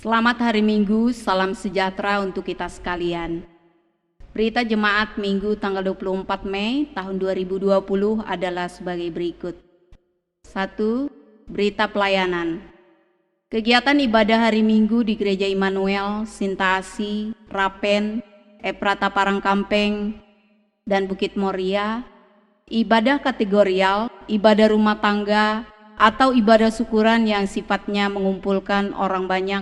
Selamat hari Minggu, salam sejahtera untuk kita sekalian. Berita jemaat Minggu tanggal 24 Mei tahun 2020 adalah sebagai berikut. 1. Berita pelayanan. Kegiatan ibadah hari Minggu di Gereja Immanuel, Sinta Asih, Rapen, Ephrata Parangkampeng, dan Bukit Moria, ibadah kategorial, ibadah rumah tangga, atau ibadah syukuran yang sifatnya mengumpulkan orang banyak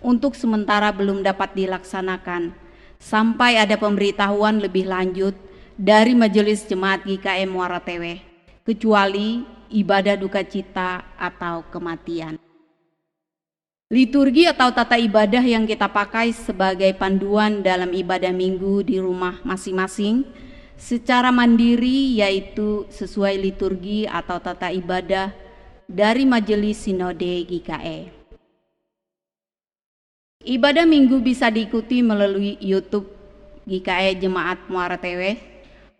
untuk sementara belum dapat dilaksanakan sampai ada pemberitahuan lebih lanjut dari Majelis Jemaat GKM Muara Teweh, kecuali ibadah duka cita atau kematian. Liturgi atau tata ibadah yang kita pakai sebagai panduan dalam ibadah minggu di rumah masing-masing secara mandiri, yaitu sesuai liturgi atau tata ibadah dari Majelis Sinode GKE. Ibadah minggu bisa diikuti melalui YouTube GKE Jemaat Muara Teweh,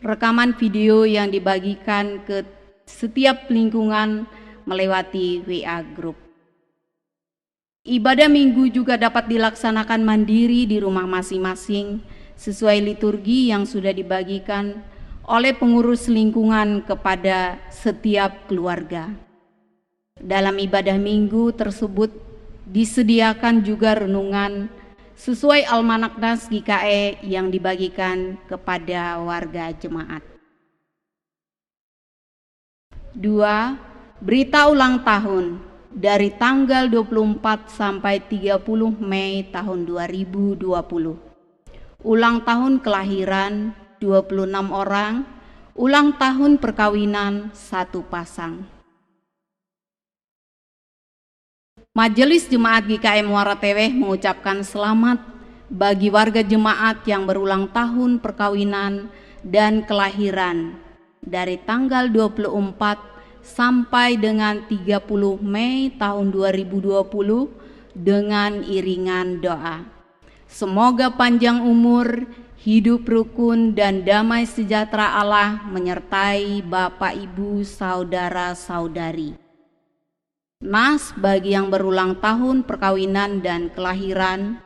rekaman video yang dibagikan ke setiap lingkungan melewati WA Group. Ibadah minggu juga dapat dilaksanakan mandiri di rumah masing-masing sesuai liturgi yang sudah dibagikan oleh pengurus lingkungan kepada setiap keluarga. Dalam ibadah minggu tersebut disediakan juga renungan sesuai Almanak Nas GKE yang dibagikan kepada warga jemaat. 2. Berita ulang tahun dari tanggal 24 sampai 30 Mei tahun 2020. Ulang tahun kelahiran 26 orang, ulang tahun perkawinan 1 pasang. Majelis Jemaat GKM Muara Teweh mengucapkan selamat bagi warga jemaat yang berulang tahun perkawinan dan kelahiran dari tanggal 24 sampai dengan 30 Mei tahun 2020 dengan iringan doa. Semoga panjang umur, hidup rukun dan damai sejahtera Allah menyertai Bapak, Ibu, saudara-saudari. Nas bagi yang berulang tahun perkawinan dan kelahiran.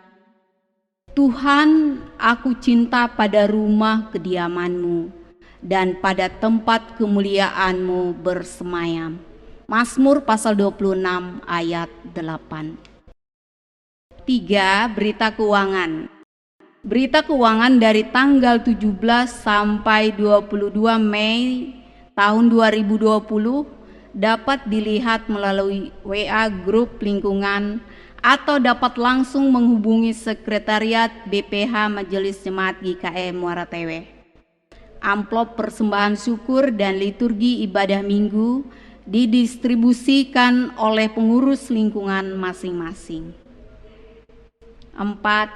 Tuhan, aku cinta pada rumah kediaman-Mu dan pada tempat kemuliaan-Mu bersemayam. Mazmur pasal 26 ayat 8. 3. Berita keuangan. Berita keuangan dari tanggal 17 sampai 22 Mei tahun 2020 dapat dilihat melalui WA Group lingkungan atau dapat langsung menghubungi Sekretariat BPH Majelis Jemaat GKE Muara Teweh. Amplop persembahan syukur dan liturgi ibadah minggu didistribusikan oleh pengurus lingkungan masing-masing. 4.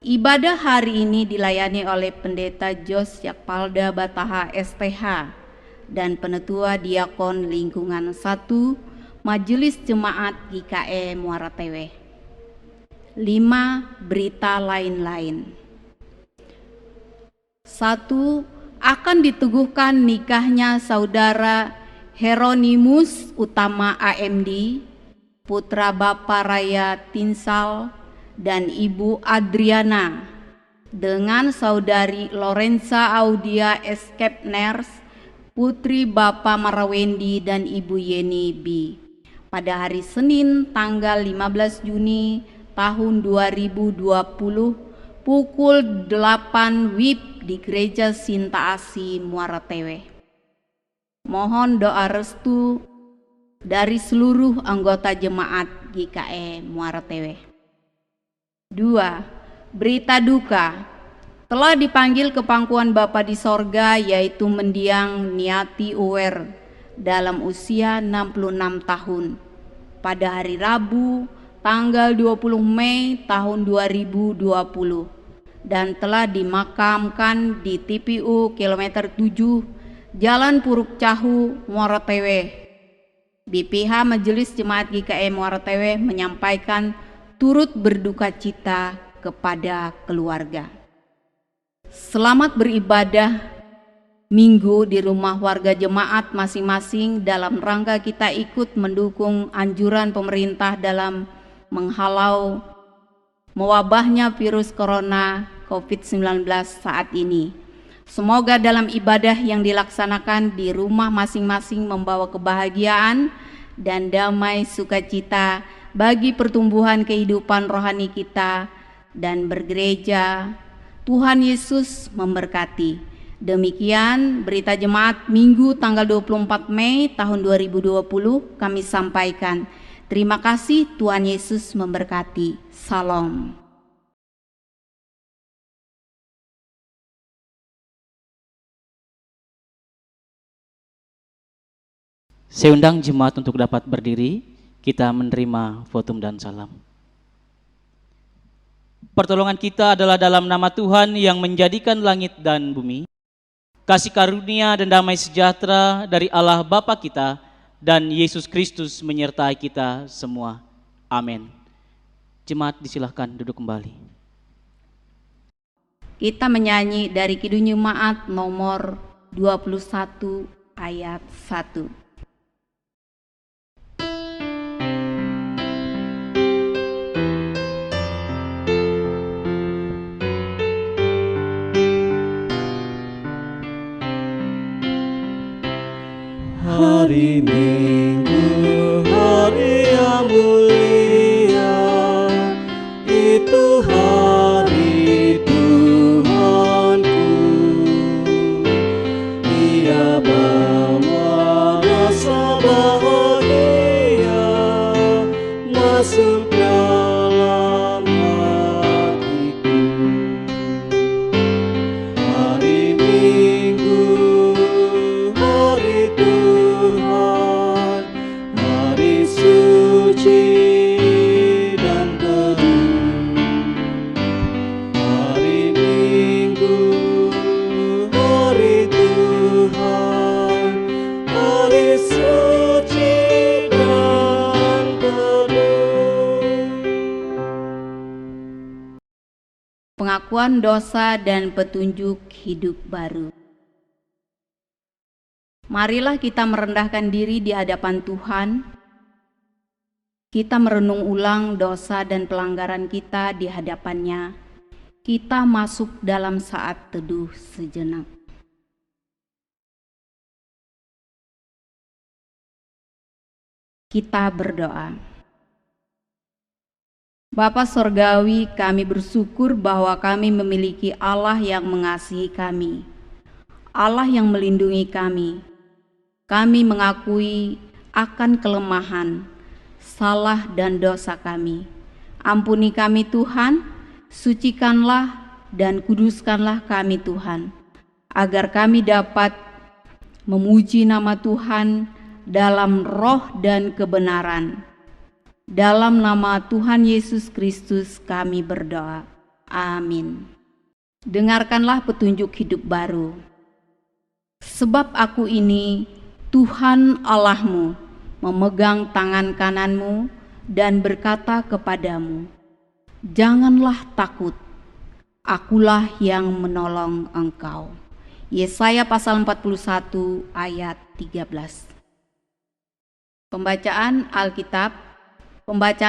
Ibadah hari ini dilayani oleh Pendeta Jos Yakpalda Bataha STH dan Penetua Diakon Lingkungan 1 Majelis Jemaat GKE Muara Teweh. 5. Berita lain-lain. 1. Akan diteguhkan nikahnya Saudara Heronimus Utama AMD, putra Bapak Raya Tinsal dan Ibu Adriana, dengan Saudari Lorenza Audia Eskepners, putri Bapak Marawendi dan Ibu Yeni B, pada hari Senin tanggal 15 Juni tahun 2020 pukul 8 WIB di Gereja Sinta Asih Muara Teweh. Mohon doa restu dari seluruh anggota jemaat GKE Muara Teweh. 2. Berita duka. Telah dipanggil ke pangkuan Bapa di sorga, yaitu mendiang Niati Uwer dalam usia 66 tahun pada hari Rabu tanggal 20 Mei tahun 2020 dan telah dimakamkan di TPU kilometer 7 Jalan Puruk Cahu, Muara Teweh. BPH Majelis Jemaat GKE Muara Teweh menyampaikan turut berduka cita kepada keluarga. Selamat beribadah minggu di rumah warga jemaat masing-masing dalam rangka kita ikut mendukung anjuran pemerintah dalam menghalau mewabahnya virus corona COVID-19 saat ini. Semoga dalam ibadah yang dilaksanakan di rumah masing-masing membawa kebahagiaan dan damai sukacita bagi pertumbuhan kehidupan rohani kita dan bergereja. Tuhan Yesus memberkati. Demikian berita jemaat Minggu tanggal 24 Mei tahun 2020 kami sampaikan. Terima kasih, Tuhan Yesus memberkati. Salam. Saya undang jemaat untuk dapat berdiri, kita menerima votum dan salam. Pertolongan kita adalah dalam nama Tuhan yang menjadikan langit dan bumi. Kasih karunia dan damai sejahtera dari Allah Bapa kita dan Yesus Kristus menyertai kita semua. Amin. Jemaat disilahkan duduk kembali. Kita menyanyi dari Kidung Jemaat nomor 21 ayat 1. Hari Minggu, hari yang mulia, itu hari Tuhanku. Ia bawa rasa bahagia masuk dalam hatiku. Hari Minggu, hari Tuhan, hari suci dan teduh. Hari Minggu, hari Tuhan, hari suci dan teduh. Pengakuan dosa dan petunjuk hidup baru. Marilah kita merendahkan diri di hadapan Tuhan. Kita merenung ulang dosa dan pelanggaran kita di hadapannya. Kita masuk dalam saat teduh sejenak. Kita berdoa. Bapa Sorgawi, kami bersyukur bahwa kami memiliki Allah yang mengasihi kami, Allah yang melindungi kami. Kami mengakui akan kelemahan, salah dan dosa kami. Ampuni kami Tuhan, sucikanlah dan kuduskanlah kami Tuhan, agar kami dapat memuji nama Tuhan dalam roh dan kebenaran. Dalam nama Tuhan Yesus Kristus kami berdoa. Amin. Dengarkanlah petunjuk hidup baru. Sebab aku ini Tuhan Allahmu memegang tangan kananmu dan berkata kepadamu, janganlah takut, akulah yang menolong engkau. Yesaya pasal 41 ayat 13. Pembacaan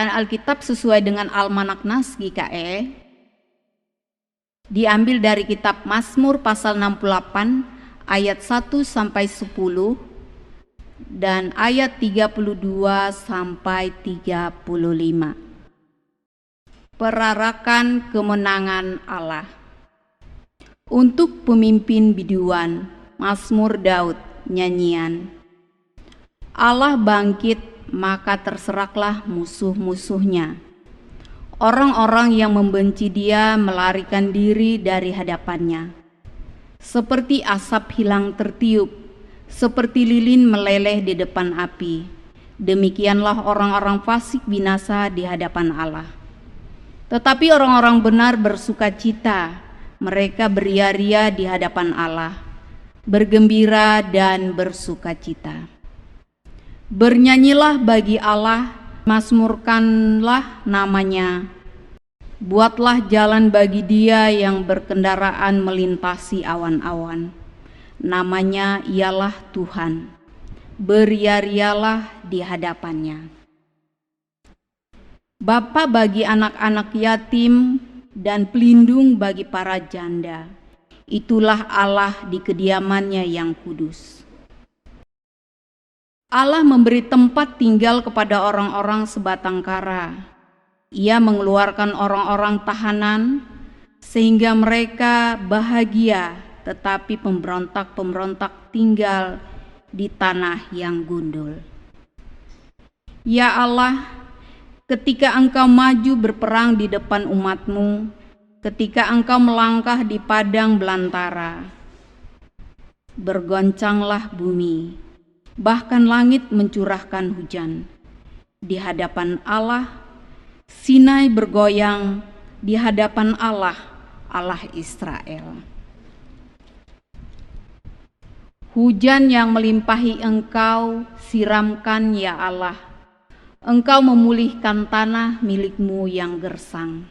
Alkitab sesuai dengan Almanak Nas GKE diambil dari kitab Mazmur pasal 68 ayat 1 sampai 10 dan ayat 32 sampai 35. Perarakan kemenangan Allah. Untuk pemimpin biduan, Mazmur Daud, nyanyian. Allah bangkit, maka terseraklah musuh-musuhnya. Orang-orang yang membenci dia melarikan diri dari hadapannya. Seperti asap hilang tertiup, seperti lilin meleleh di depan api. Demikianlah orang-orang fasik binasa di hadapan Allah. Tetapi orang-orang benar bersukacita, mereka beria-ria di hadapan Allah, bergembira dan bersukacita. Bernyanyilah bagi Allah, mazmurkanlah namanya. Buatlah jalan bagi dia yang berkendaraan melintasi awan-awan. Namanya ialah Tuhan. Beria-rialah di hadapannya. Bapa bagi anak-anak yatim dan pelindung bagi para janda. Itulah Allah di kediamannya yang kudus. Allah memberi tempat tinggal kepada orang-orang sebatang kara. Ia mengeluarkan orang-orang tahanan sehingga mereka bahagia, tetapi pemberontak-pemberontak tinggal di tanah yang gundul. Ya Allah, ketika Engkau maju berperang di depan umat-Mu, ketika Engkau melangkah di padang belantara, bergoncanglah bumi, bahkan langit mencurahkan hujan. Di hadapan Allah, Sinai bergoyang di hadapan Allah, Allah Israel. Hujan yang melimpahi Engkau siramkan ya Allah. Engkau memulihkan tanah milik-Mu yang gersang.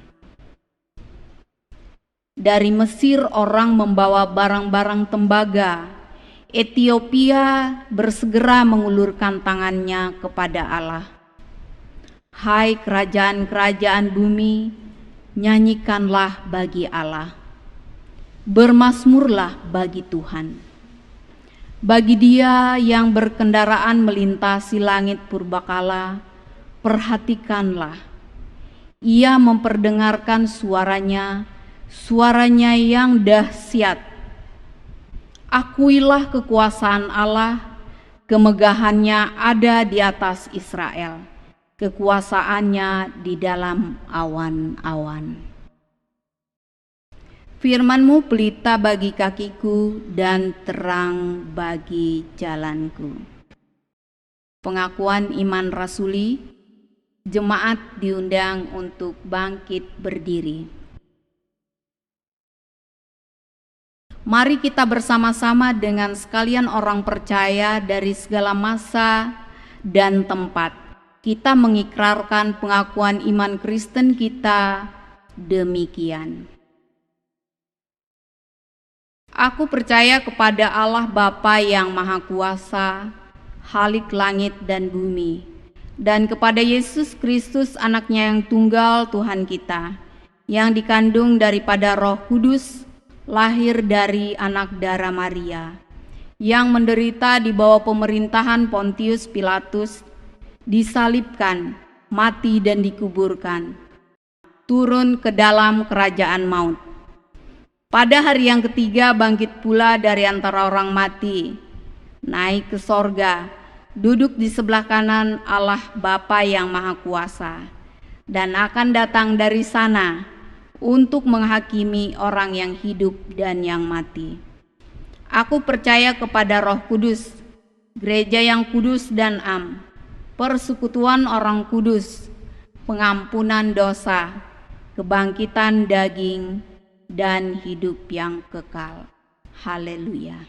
Dari Mesir orang membawa barang-barang tembaga. Etiopia bersegera mengulurkan tangannya kepada Allah. Hai kerajaan-kerajaan bumi, nyanyikanlah bagi Allah. Bermazmurlah bagi Tuhan. Bagi Dia yang berkendaraan melintasi langit purbakala, perhatikanlah. Ia memperdengarkan suaranya yang dahsyat. Akuilah kekuasaan Allah, kemegahannya ada di atas Israel, kekuasaannya di dalam awan-awan. Firman-Mu pelita bagi kakiku dan terang bagi jalanku. Pengakuan iman rasuli, jemaat diundang untuk bangkit berdiri. Mari kita bersama-sama dengan sekalian orang percaya dari segala masa dan tempat. Kita mengikrarkan pengakuan iman Kristen kita demikian. Aku percaya kepada Allah Bapa yang Maha Kuasa, Khalik langit dan bumi, dan kepada Yesus Kristus anaknya yang tunggal Tuhan kita, yang dikandung daripada Roh Kudus, lahir dari anak darah Maria, yang menderita di bawah pemerintahan Pontius Pilatus, disalibkan, mati dan dikuburkan, turun ke dalam kerajaan maut. Pada hari yang ketiga bangkit pula dari antara orang mati, naik ke sorga, duduk di sebelah kanan Allah Bapa yang Maha Kuasa, dan akan datang dari sana untuk menghakimi orang yang hidup dan yang mati. Aku percaya kepada Roh Kudus, gereja yang kudus dan am, persekutuan orang kudus, pengampunan dosa, kebangkitan daging, dan hidup yang kekal. Haleluya.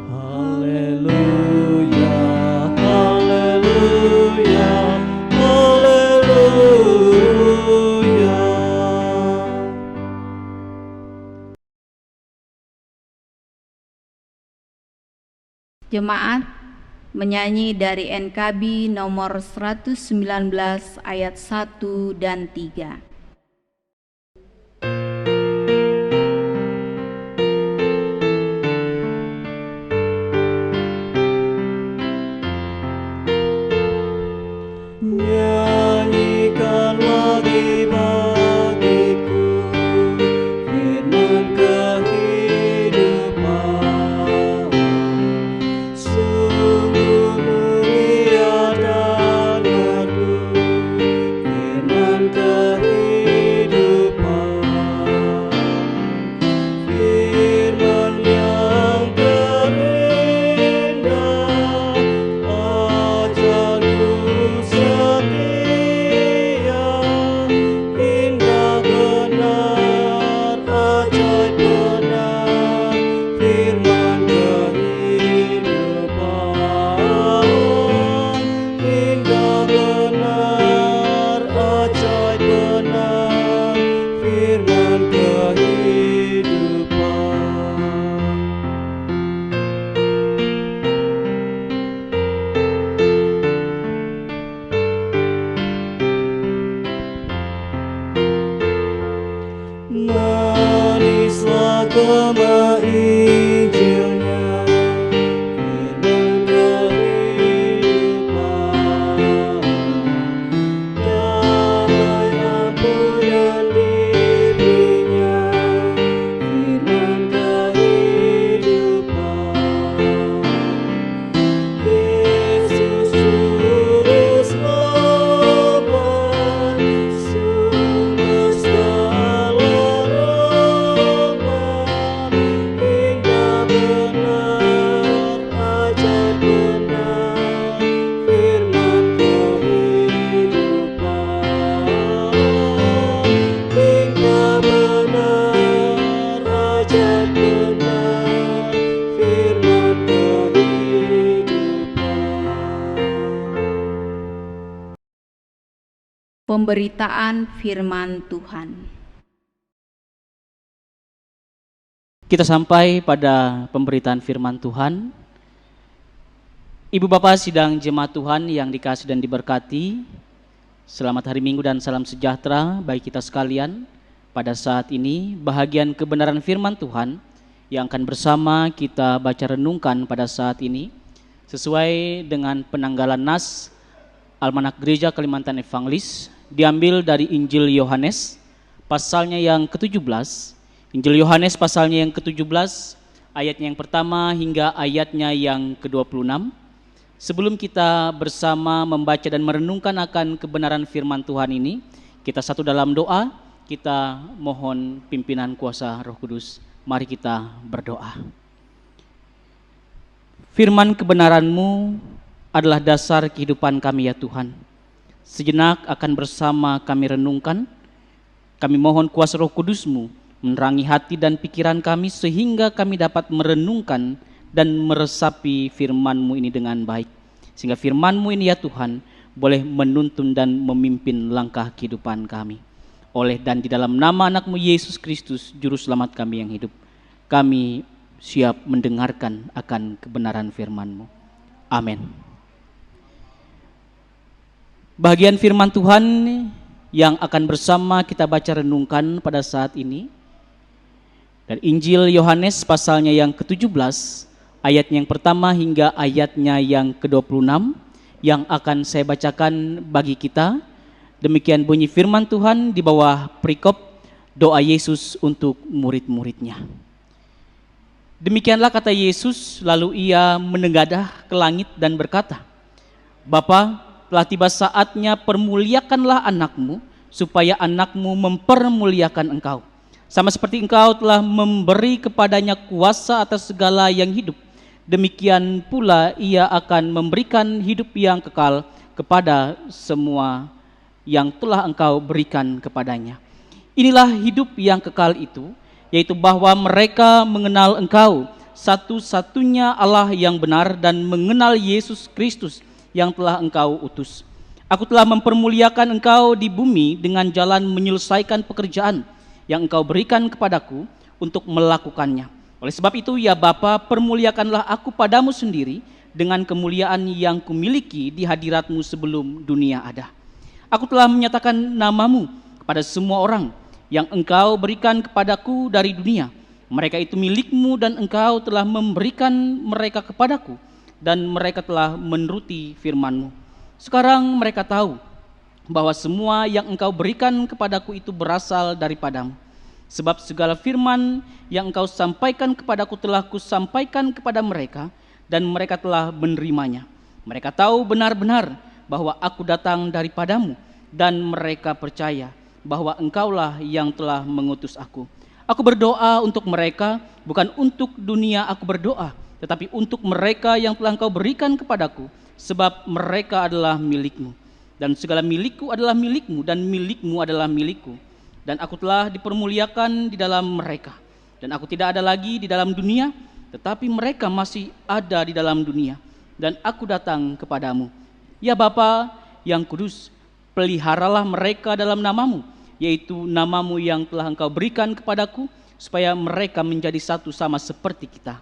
Haleluya, haleluya, haleluya. Jemaat menyanyi dari NKB nomor 119 ayat 1 dan 3. Nyanyikan lagi bagiku firman kehidupan. Sungguh mulia dan merdu firman kehidupan. Kemah Injilnya, firman kehidupan, damai lampunan diberinya, firman kehidupan. Yesus juru selamat, semesta rahmat, hingga benar, ajar benar, firman kehidupan. Hingga benar, ajar benar, firman kehidupan. Pemberitaan firman Tuhan. Kita sampai pada pemberitaan firman Tuhan. Ibu Bapak sidang jemaat Tuhan yang dikasih dan diberkati, selamat hari Minggu dan salam sejahtera bagi kita sekalian. Pada saat ini bahagian kebenaran firman Tuhan yang akan bersama kita baca renungkan pada saat ini sesuai dengan penanggalan nas Almanak Gereja Kalimantan Evangelis, diambil dari Injil Yohanes pasalnya yang ke-17. Injil Yohanes pasalnya yang ke-17, ayatnya yang pertama hingga ayatnya yang ke-26. Sebelum kita bersama membaca dan merenungkan akan kebenaran firman Tuhan ini, kita satu dalam doa, kita mohon pimpinan kuasa Roh Kudus. Mari kita berdoa. Firman kebenaran-Mu adalah dasar kehidupan kami ya Tuhan. Sejenak akan bersama kami renungkan. Kami mohon kuasa Roh Kudus-Mu menerangi hati dan pikiran kami sehingga kami dapat merenungkan dan meresapi firman-Mu ini dengan baik. Sehingga firman-Mu ini ya Tuhan boleh menuntun dan memimpin langkah kehidupan kami. Oleh dan di dalam nama anak-Mu Yesus Kristus, Juru Selamat kami yang hidup, kami siap mendengarkan akan kebenaran firman-Mu. Amin. Bahagian firman Tuhan yang akan bersama kita baca renungkan pada saat ini dari Injil Yohanes pasalnya yang ke-17, ayatnya yang pertama hingga ayatnya yang ke-26 yang akan saya bacakan bagi kita. Demikian bunyi firman Tuhan di bawah perikop doa Yesus untuk murid-muridnya. Demikianlah kata Yesus, lalu ia menengadah ke langit dan berkata, Bapa, telah tiba saatnya permuliakanlah anakmu, supaya anakmu mempermuliakan engkau. Sama seperti engkau telah memberi kepadanya kuasa atas segala yang hidup, demikian pula ia akan memberikan hidup yang kekal kepada semua yang telah engkau berikan kepadanya. Inilah hidup yang kekal itu, yaitu bahwa mereka mengenal engkau, satu-satunya Allah yang benar, dan mengenal Yesus Kristus yang telah engkau utus. Aku telah mempermuliakan engkau di bumi dengan jalan menyelesaikan pekerjaan yang engkau berikan kepadaku untuk melakukannya. Oleh sebab itu ya Bapa, permuliakanlah aku padamu sendiri dengan kemuliaan yang kumiliki di hadiratmu sebelum dunia ada. Aku telah menyatakan namamu kepada semua orang yang engkau berikan kepadaku dari dunia. Mereka itu milikmu dan engkau telah memberikan mereka kepadaku, dan mereka telah menuruti firman-Mu. Sekarang mereka tahu bahwa semua yang engkau berikan kepadaku itu berasal daripadamu. Sebab segala firman yang engkau sampaikan kepadaku telah kusampaikan kepada mereka, dan mereka telah menerimanya. Mereka tahu benar-benar bahwa aku datang daripadamu, dan mereka percaya bahwa engkaulah yang telah mengutus aku. Aku berdoa untuk mereka, bukan untuk dunia aku berdoa, tetapi untuk mereka yang telah engkau berikan kepadaku, sebab mereka adalah milikmu. Dan segala milikku adalah milikmu, dan milikmu adalah milikku. Dan aku telah dipermuliakan di dalam mereka. Dan aku tidak ada lagi di dalam dunia, tetapi mereka masih ada di dalam dunia. Dan aku datang kepadamu. Ya Bapa yang kudus, peliharalah mereka dalam namamu, yaitu namamu yang telah engkau berikan kepadaku, supaya mereka menjadi satu sama seperti kita.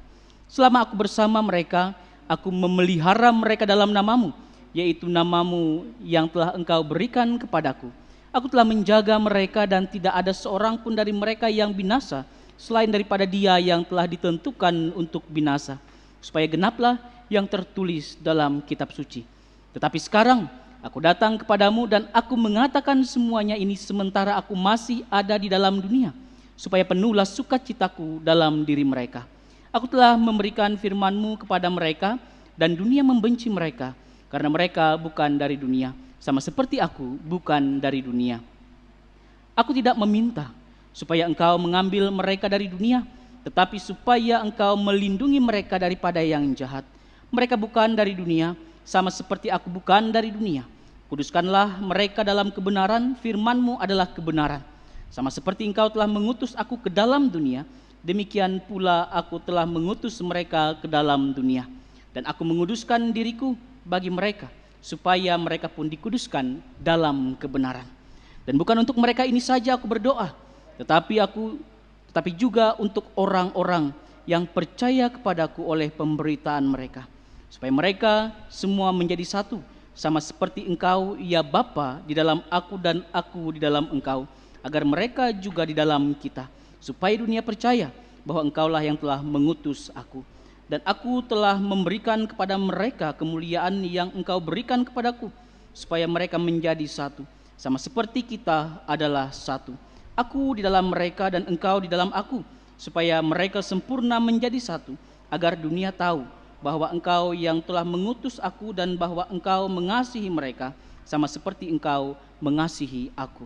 Selama aku bersama mereka, aku memelihara mereka dalam namamu, yaitu namamu yang telah engkau berikan kepadaku. Aku telah menjaga mereka dan tidak ada seorang pun dari mereka yang binasa, selain daripada dia yang telah ditentukan untuk binasa, supaya genaplah yang tertulis dalam kitab suci. Tetapi sekarang aku datang kepadamu dan aku mengatakan semuanya ini sementara aku masih ada di dalam dunia, supaya penuhlah sukacitaku dalam diri mereka. Aku telah memberikan firman-Mu kepada mereka, dan dunia membenci mereka, karena mereka bukan dari dunia, sama seperti aku bukan dari dunia. Aku tidak meminta supaya Engkau mengambil mereka dari dunia, tetapi supaya Engkau melindungi mereka daripada yang jahat. Mereka bukan dari dunia, sama seperti aku bukan dari dunia. Kuduskanlah mereka dalam kebenaran, firman-Mu adalah kebenaran. Sama seperti Engkau telah mengutus aku ke dalam dunia, demikian pula aku telah mengutus mereka ke dalam dunia. Dan aku menguduskan diriku bagi mereka, supaya mereka pun dikuduskan dalam kebenaran. Dan bukan untuk mereka ini saja aku berdoa, tetapi juga untuk orang-orang yang percaya kepadaku oleh pemberitaan mereka, supaya mereka semua menjadi satu, sama seperti Engkau, ya Bapa, di dalam aku dan aku di dalam Engkau, agar mereka juga di dalam kita, supaya dunia percaya bahwa Engkaulah yang telah mengutus aku. Dan aku telah memberikan kepada mereka kemuliaan yang Engkau berikan kepadaku, supaya mereka menjadi satu, sama seperti kita adalah satu. Aku di dalam mereka dan Engkau di dalam aku, supaya mereka sempurna menjadi satu, agar dunia tahu bahwa Engkau yang telah mengutus aku dan bahwa Engkau mengasihi mereka, sama seperti Engkau mengasihi aku.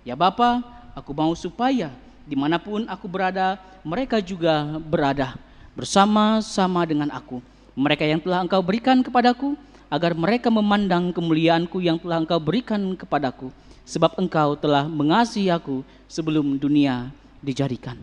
Ya Bapa, aku mau supaya dimanapun aku berada, mereka juga berada bersama-sama dengan aku. Mereka yang telah Engkau berikan kepadaku, agar mereka memandang kemuliaanku yang telah Engkau berikan kepadaku, sebab Engkau telah mengasihi aku sebelum dunia dijadikan.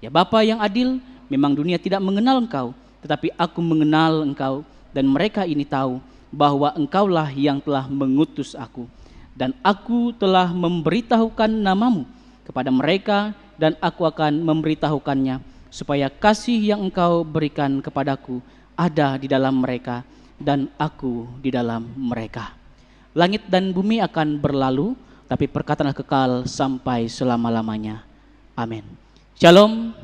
Ya Bapa yang adil, memang dunia tidak mengenal Engkau, tetapi aku mengenal Engkau, dan mereka ini tahu bahwa Engkaulah yang telah mengutus aku. Dan aku telah memberitahukan namamu kepada mereka, dan aku akan memberitahukannya, supaya kasih yang Engkau berikan kepadaku ada di dalam mereka, dan aku di dalam mereka. Langit dan bumi akan berlalu, tapi perkataan kekal sampai selama-lamanya. Amin. Shalom.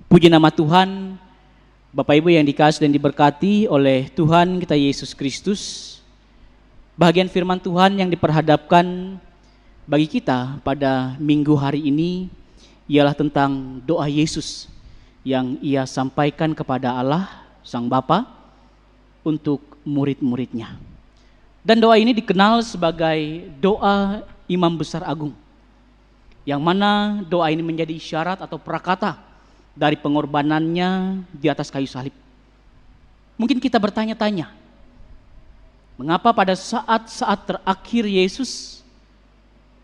Puji nama Tuhan. Bapak Ibu yang dikasihi dan diberkati oleh Tuhan kita Yesus Kristus. Bahagian firman Tuhan yang diperhadapkan bagi kita pada minggu hari ini ialah tentang doa Yesus yang Ia sampaikan kepada Allah Sang Bapa untuk murid-muridnya. Dan doa ini dikenal sebagai doa Imam Besar Agung, yang mana doa ini menjadi isyarat atau prakata dari pengorbanannya di atas kayu salib. Mungkin kita bertanya-tanya, mengapa pada saat-saat terakhir Yesus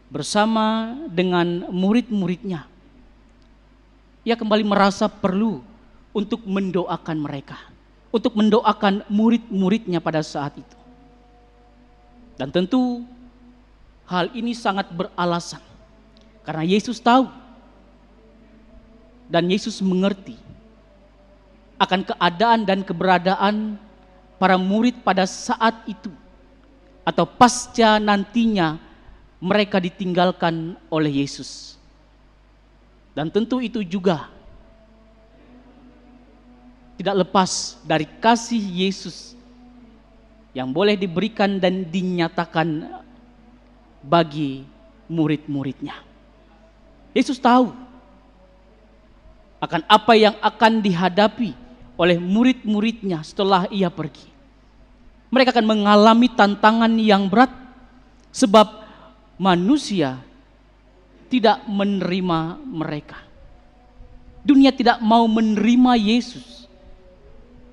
bersama dengan murid-muridnya, Ia kembali merasa perlu untuk mendoakan mereka, untuk mendoakan murid-muridnya pada saat itu. Dan tentu hal ini sangat beralasan, karena Yesus tahu dan Yesus mengerti akan keadaan dan keberadaan para murid pada saat itu, atau pasca nantinya mereka ditinggalkan oleh Yesus. Dan tentu itu juga tidak lepas dari kasih Yesus yang boleh diberikan dan dinyatakan bagi murid-muridnya. Yesus tahu akan apa yang akan dihadapi oleh murid-muridnya setelah Ia pergi. Mereka akan mengalami tantangan yang berat, sebab manusia tidak menerima mereka. Dunia tidak mau menerima Yesus.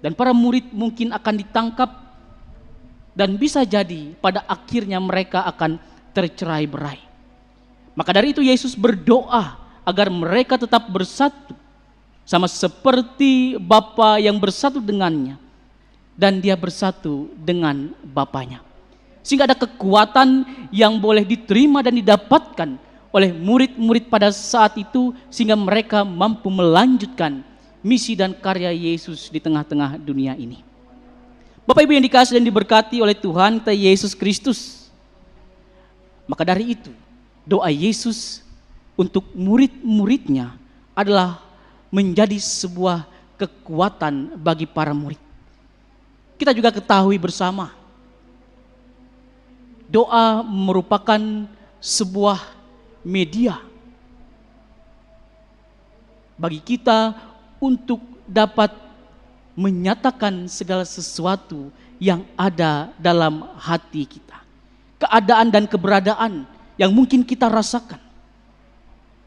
Dan para murid mungkin akan ditangkap, dan bisa jadi pada akhirnya mereka akan tercerai-berai. Maka dari itu Yesus berdoa agar mereka tetap bersatu, sama seperti Bapa yang bersatu dengannya, dan dia bersatu dengan Bapanya. Sehingga ada kekuatan yang boleh diterima dan didapatkan oleh murid-murid pada saat itu, sehingga mereka mampu melanjutkan misi dan karya Yesus di tengah-tengah dunia ini. Bapak Ibu yang dikasihi dan diberkati oleh Tuhan kita Yesus Kristus. Maka dari itu, doa Yesus untuk murid-muridnya adalah menjadi sebuah kekuatan bagi para murid. Kita juga ketahui bersama, doa merupakan sebuah media bagi kita untuk dapat menyatakan segala sesuatu yang ada dalam hati kita. Keadaan dan keberadaan yang mungkin kita rasakan.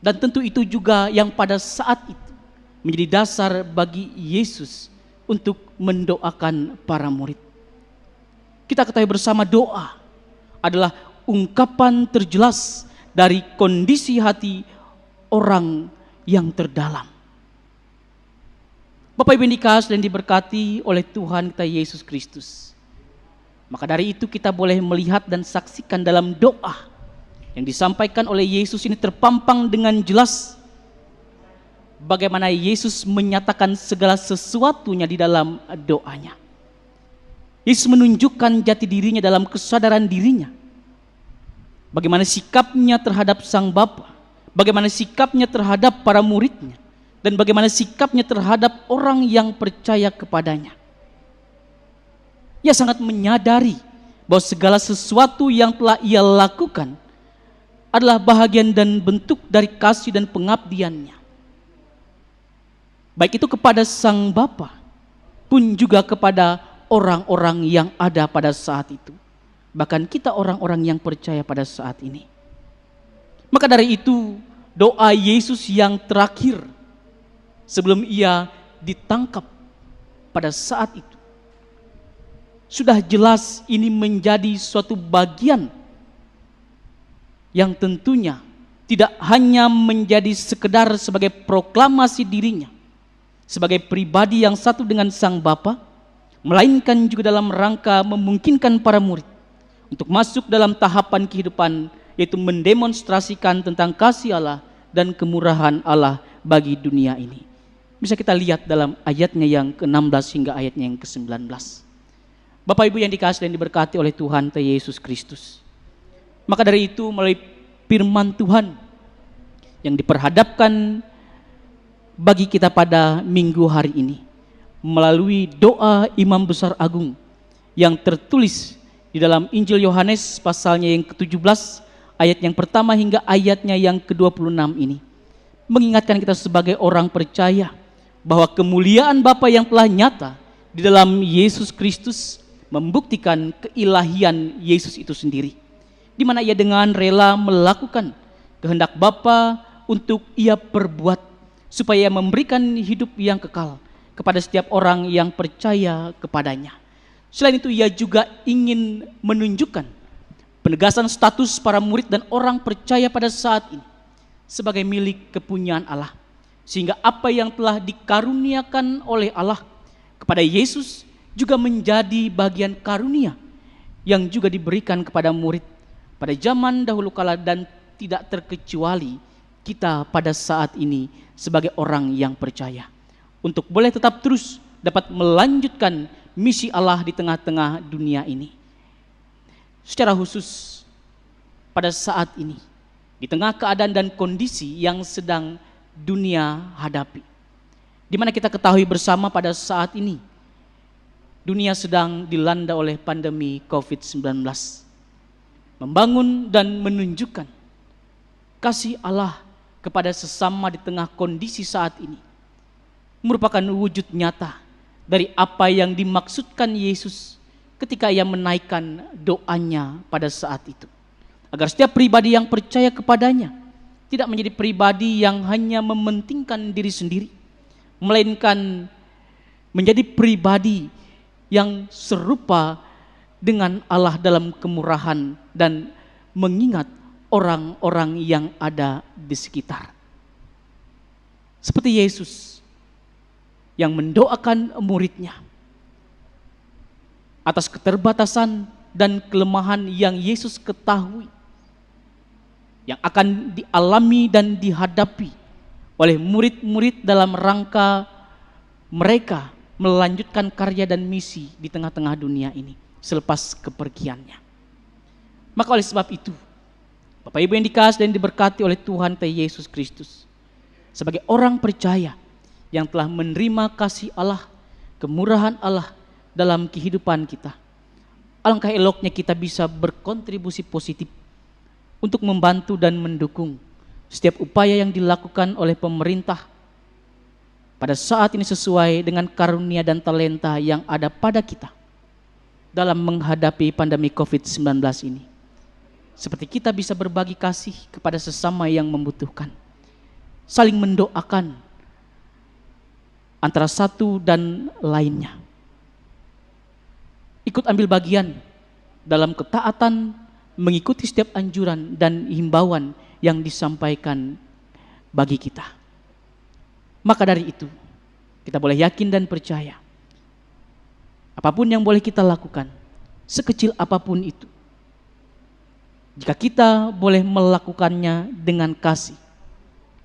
Dan tentu itu juga yang pada saat itu menjadi dasar bagi Yesus untuk mendoakan para murid. Kita ketahui bersama, doa adalah ungkapan terjelas dari kondisi hati orang yang terdalam. Bapak Ibu yang dikasihi dan diberkati oleh Tuhan kita Yesus Kristus. Maka dari itu kita boleh melihat dan saksikan dalam doa yang disampaikan oleh Yesus ini terpampang dengan jelas bagaimana Yesus menyatakan segala sesuatunya di dalam doanya. Yesus menunjukkan jati dirinya dalam kesadaran dirinya. Bagaimana sikapnya terhadap Sang Bapa, bagaimana sikapnya terhadap para muridnya, dan bagaimana sikapnya terhadap orang yang percaya kepadanya. Ia sangat menyadari bahwa segala sesuatu yang telah ia lakukan adalah bahagian dan bentuk dari kasih dan pengabdiannya. Baik itu kepada Sang Bapa pun juga kepada orang-orang yang ada pada saat itu. Bahkan kita orang-orang yang percaya pada saat ini. Maka dari itu, doa Yesus yang terakhir sebelum ia ditangkap pada saat itu, sudah jelas ini menjadi suatu bagian yang tentunya tidak hanya menjadi sekedar sebagai proklamasi dirinya sebagai pribadi yang satu dengan Sang Bapa, melainkan juga dalam rangka memungkinkan para murid untuk masuk dalam tahapan kehidupan, yaitu mendemonstrasikan tentang kasih Allah dan kemurahan Allah bagi dunia ini. Bisa kita lihat dalam ayatnya yang ke-16 hingga ayatnya yang ke-19. Bapak Ibu yang dikasihi dan diberkati oleh Tuhan Yesus Kristus. Maka dari itu melalui firman Tuhan yang diperhadapkan bagi kita pada minggu hari ini, melalui doa Imam Besar Agung yang tertulis di dalam Injil Yohanes pasalnya yang ke-17 ayat yang pertama hingga ayatnya yang ke-26 ini, mengingatkan kita sebagai orang percaya bahwa kemuliaan Bapa yang telah nyata di dalam Yesus Kristus membuktikan keilahian Yesus itu sendiri, di mana ia dengan rela melakukan kehendak Bapa untuk ia perbuat supaya memberikan hidup yang kekal kepada setiap orang yang percaya kepadanya. Selain itu ia juga ingin menunjukkan penegasan status para murid dan orang percaya pada saat ini sebagai milik kepunyaan Allah, sehingga apa yang telah dikaruniakan oleh Allah kepada Yesus juga menjadi bagian karunia yang juga diberikan kepada murid pada zaman dahulu kala, dan tidak terkecuali kita pada saat ini sebagai orang yang percaya untuk boleh tetap terus dapat melanjutkan misi Allah di tengah-tengah dunia ini. Secara khusus pada saat ini, di tengah keadaan dan kondisi yang sedang dunia hadapi, di mana kita ketahui bersama pada saat ini dunia sedang dilanda oleh pandemi COVID-19, membangun dan menunjukkan kasih Allah kepada sesama di tengah kondisi saat ini merupakan wujud nyata dari apa yang dimaksudkan Yesus ketika ia menaikkan doanya pada saat itu, agar setiap pribadi yang percaya kepadanya tidak menjadi pribadi yang hanya mementingkan diri sendiri, melainkan menjadi pribadi yang serupa dengan Allah dalam kemurahan dan mengingat orang-orang yang ada di sekitar. Seperti Yesus yang mendoakan muridnya atas keterbatasan dan kelemahan yang Yesus ketahui, yang akan dialami dan dihadapi oleh murid-murid dalam rangka mereka melanjutkan karya dan misi di tengah-tengah dunia ini selepas kepergiannya. Maka oleh sebab itu, Bapak Ibu yang dikasihi dan diberkati oleh Tuhan Yesus Kristus, sebagai orang percaya yang telah menerima kasih Allah, kemurahan Allah dalam kehidupan kita. Alangkah eloknya kita bisa berkontribusi positif untuk membantu dan mendukung setiap upaya yang dilakukan oleh pemerintah pada saat ini sesuai dengan karunia dan talenta yang ada pada kita dalam menghadapi pandemi COVID-19 ini. Seperti kita bisa berbagi kasih kepada sesama yang membutuhkan, saling mendoakan antara satu dan lainnya. Ikut ambil bagian dalam ketaatan mengikuti setiap anjuran dan himbauan yang disampaikan bagi kita. Maka dari itu, kita boleh yakin dan percaya, apapun yang boleh kita lakukan, sekecil apapun itu, jika kita boleh melakukannya dengan kasih,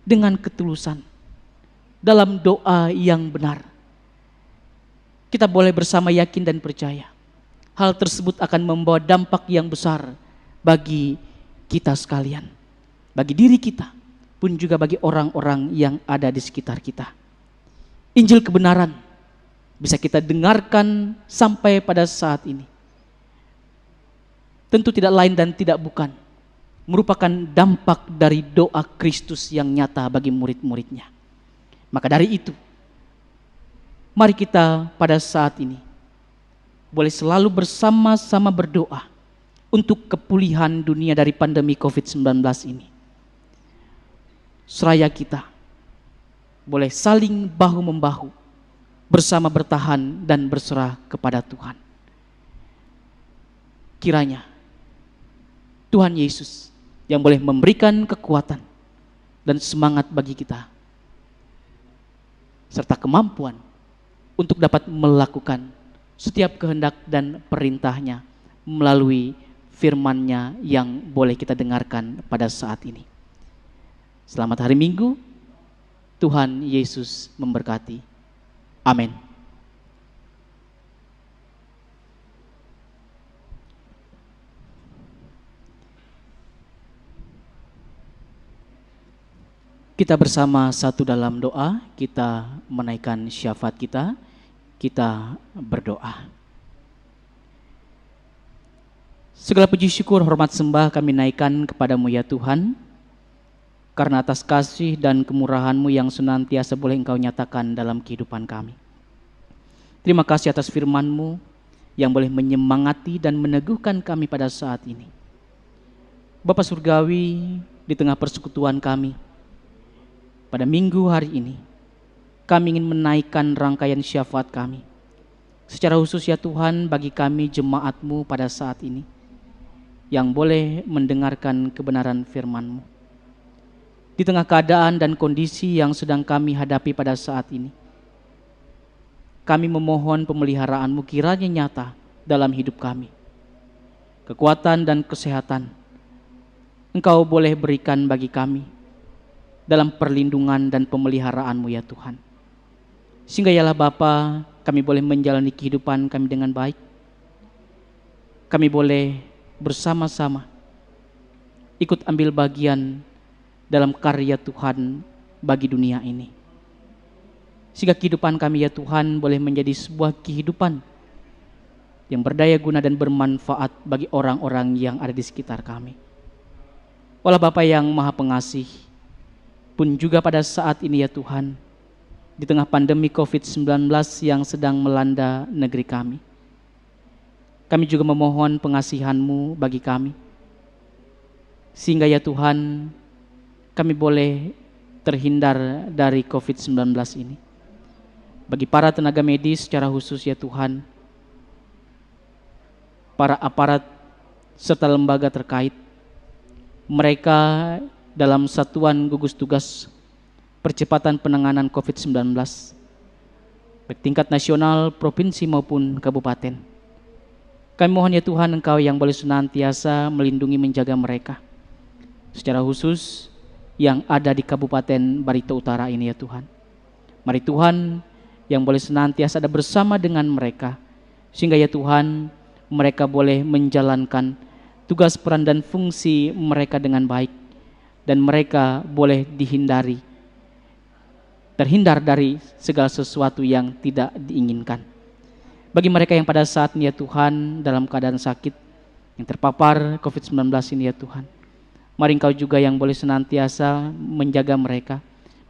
dengan ketulusan, dalam doa yang benar, kita boleh bersama yakin dan percaya, hal tersebut akan membawa dampak yang besar bagi kita sekalian, bagi diri kita, pun juga bagi orang-orang yang ada di sekitar kita. Injil kebenaran bisa kita dengarkan sampai pada saat ini. Tentu tidak lain dan tidak bukan merupakan dampak dari doa Kristus yang nyata bagi murid-muridnya. Maka dari itu, mari kita pada saat ini boleh selalu bersama-sama berdoa untuk kepulihan dunia dari pandemi COVID-19 ini. Seraya kita boleh saling bahu-membahu, bersama bertahan dan berserah kepada Tuhan. Kiranya Tuhan Yesus yang boleh memberikan kekuatan dan semangat bagi kita, serta kemampuan untuk dapat melakukan setiap kehendak dan perintahnya melalui firman-Nya yang boleh kita dengarkan pada saat ini. Selamat hari Minggu, Tuhan Yesus memberkati. Amin. Kita bersama satu dalam doa, kita menaikkan syafaat kita berdoa. Segala puji syukur, hormat sembah kami naikkan kepadamu ya Tuhan, karena atas kasih dan kemurahan-Mu yang senantiasa boleh Engkau nyatakan dalam kehidupan kami. Terima kasih atas firman-Mu yang boleh menyemangati dan meneguhkan kami pada saat ini. Bapa Surgawi, di tengah persekutuan kami, pada minggu hari ini, kami ingin menaikkan rangkaian syafaat kami. Secara khusus ya Tuhan, bagi kami jemaat-Mu pada saat ini, yang boleh mendengarkan kebenaran firman-Mu. Di tengah keadaan dan kondisi yang sedang kami hadapi pada saat ini, kami memohon pemeliharaan-Mu kiranya nyata dalam hidup kami. Kekuatan dan kesehatan Engkau boleh berikan bagi kami dalam perlindungan dan pemeliharaan-Mu ya Tuhan. Sehingga yalah Bapa, kami boleh menjalani kehidupan kami dengan baik. Kami boleh bersama-sama ikut ambil bagian dalam karya Tuhan bagi dunia ini. Sehingga kehidupan kami ya Tuhan boleh menjadi sebuah kehidupan yang berdaya guna dan bermanfaat bagi orang-orang yang ada di sekitar kami. Walau Bapa yang Maha Pengasih, pun juga pada saat ini ya Tuhan, di tengah pandemi COVID-19 yang sedang melanda negeri kami, kami juga memohon pengasihan-Mu bagi kami, sehingga ya Tuhan, kami boleh terhindar dari COVID-19 ini. Bagi para tenaga medis secara khusus ya Tuhan, para aparat serta lembaga terkait, mereka dalam satuan gugus tugas percepatan penanganan COVID-19, baik tingkat nasional, provinsi maupun kabupaten. Kami mohon ya Tuhan, Engkau yang boleh senantiasa melindungi menjaga mereka. Secara khusus yang ada di Kabupaten Barito Utara ini ya Tuhan. Mari Tuhan yang boleh senantiasa ada bersama dengan mereka, sehingga ya Tuhan mereka boleh menjalankan tugas peran dan fungsi mereka dengan baik, dan mereka boleh dihindari terhindar dari segala sesuatu yang tidak diinginkan. Bagi mereka yang pada saat ini ya Tuhan dalam keadaan sakit, yang terpapar COVID-19 ini ya Tuhan, mari Engkau juga yang boleh senantiasa menjaga mereka,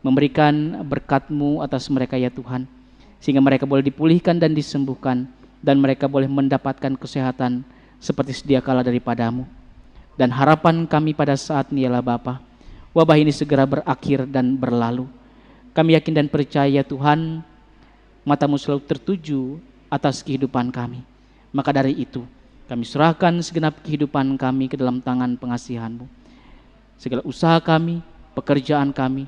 memberikan berkat-Mu atas mereka ya Tuhan, sehingga mereka boleh dipulihkan dan disembuhkan, dan mereka boleh mendapatkan kesehatan seperti sedia kala daripada-Mu. Dan harapan kami pada saat ini ialah Bapa, wabah ini segera berakhir dan berlalu. Kami yakin dan percaya Tuhan, mata-Mu selalu tertuju atas kehidupan kami. Maka dari itu, kami serahkan segenap kehidupan kami ke dalam tangan pengasihan-Mu. Segala usaha kami, pekerjaan kami,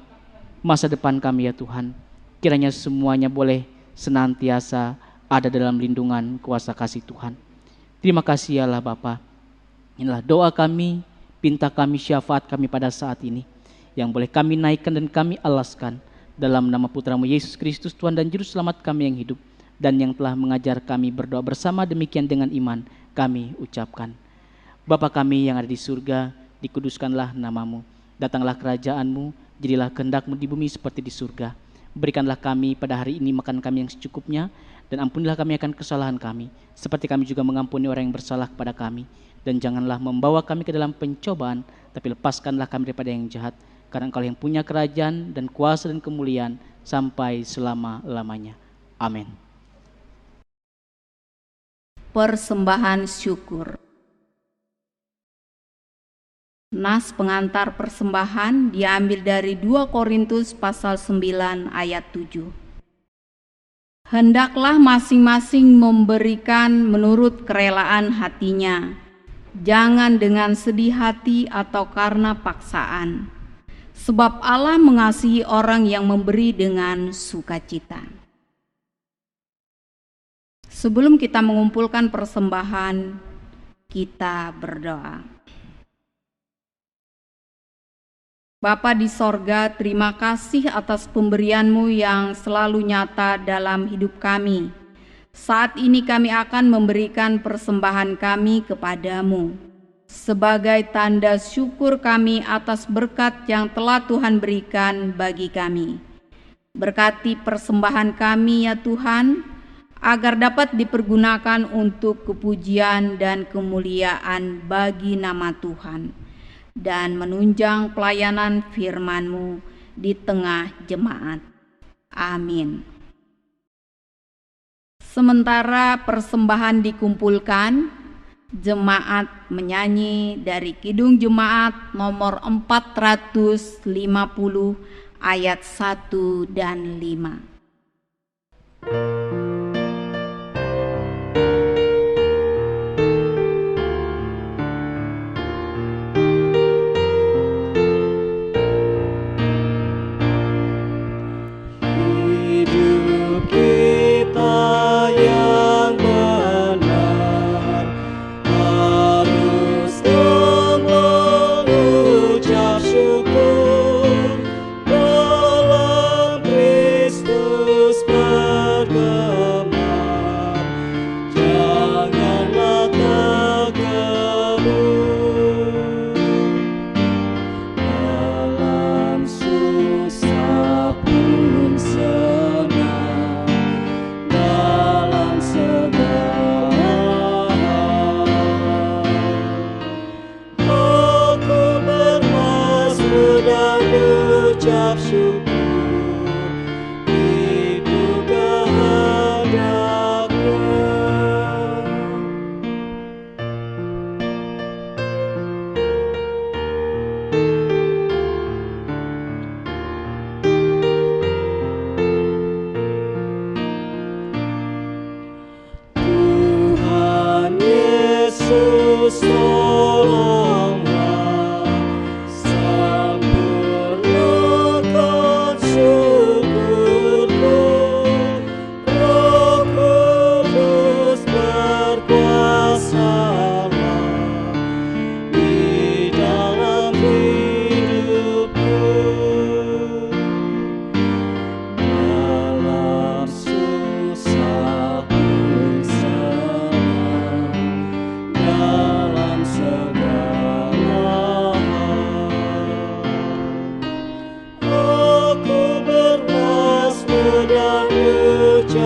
masa depan kami ya Tuhan, kiranya semuanya boleh senantiasa ada dalam lindungan kuasa kasih Tuhan. Terima kasih ya Allah Bapa. Inilah doa kami, pinta kami, syafaat kami pada saat ini, yang boleh kami naikkan dan kami alaskan dalam nama Putra-Mu Yesus Kristus, Tuhan dan Juru Selamat kami yang hidup, dan yang telah mengajar kami berdoa bersama, demikian dengan iman kami ucapkan. Bapa kami yang ada di surga, dikuduskanlah nama-Mu, datanglah kerajaan-Mu, jadilah kehendak-Mu di bumi seperti di surga. Berikanlah kami pada hari ini makan kami yang secukupnya, dan ampunilah kami akan kesalahan kami, seperti kami juga mengampuni orang yang bersalah kepada kami. Dan janganlah membawa kami ke dalam pencobaan, tapi lepaskanlah kami daripada yang jahat, karena Engkau yang punya kerajaan dan kuasa dan kemuliaan sampai selama-lamanya. Amin. Persembahan syukur. Nas pengantar persembahan diambil dari 2 Korintus pasal 9 ayat 7. Hendaklah masing-masing memberikan menurut kerelaan hatinya, jangan dengan sedih hati atau karena paksaan, sebab Allah mengasihi orang yang memberi dengan sukacita. Sebelum kita mengumpulkan persembahan, kita berdoa. Bapa di sorga, terima kasih atas pemberian-Mu yang selalu nyata dalam hidup kami. Saat ini kami akan memberikan persembahan kami kepadamu sebagai tanda syukur kami atas berkat yang telah Tuhan berikan bagi kami. Berkati persembahan kami ya Tuhan, agar dapat dipergunakan untuk kepujian dan kemuliaan bagi nama Tuhan, dan menunjang pelayanan firman-Mu di tengah jemaat. Amin. Sementara persembahan dikumpulkan, jemaat menyanyi dari Kidung Jemaat nomor 450 ayat 1 dan 5. Hidup kita yang benar harus mengucap syukur, dalam Kristus bergema, janganlah terkebun. Dalam susah pun senang, dalam segala hal aku bermazmur dan ucap syukur, itu kehendak-Nya. Tuhan Yesus tolonglah, sempurnakan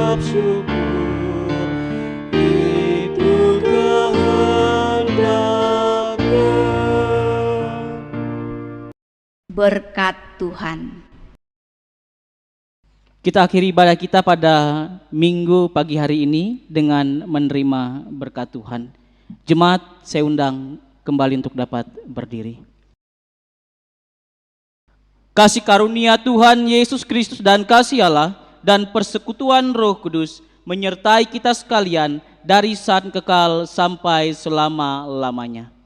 ucap syukur, itu kehendaknya. Berkat Tuhan. Kita akhiri ibadah kita pada Minggu pagi hari ini dengan menerima berkat Tuhan. Jemaat, saya undang kembali untuk dapat berdiri. Kasih karunia Tuhan Yesus Kristus dan kasih Allah dan persekutuan Roh Kudus menyertai kita sekalian dari saat kekal sampai selama-lamanya.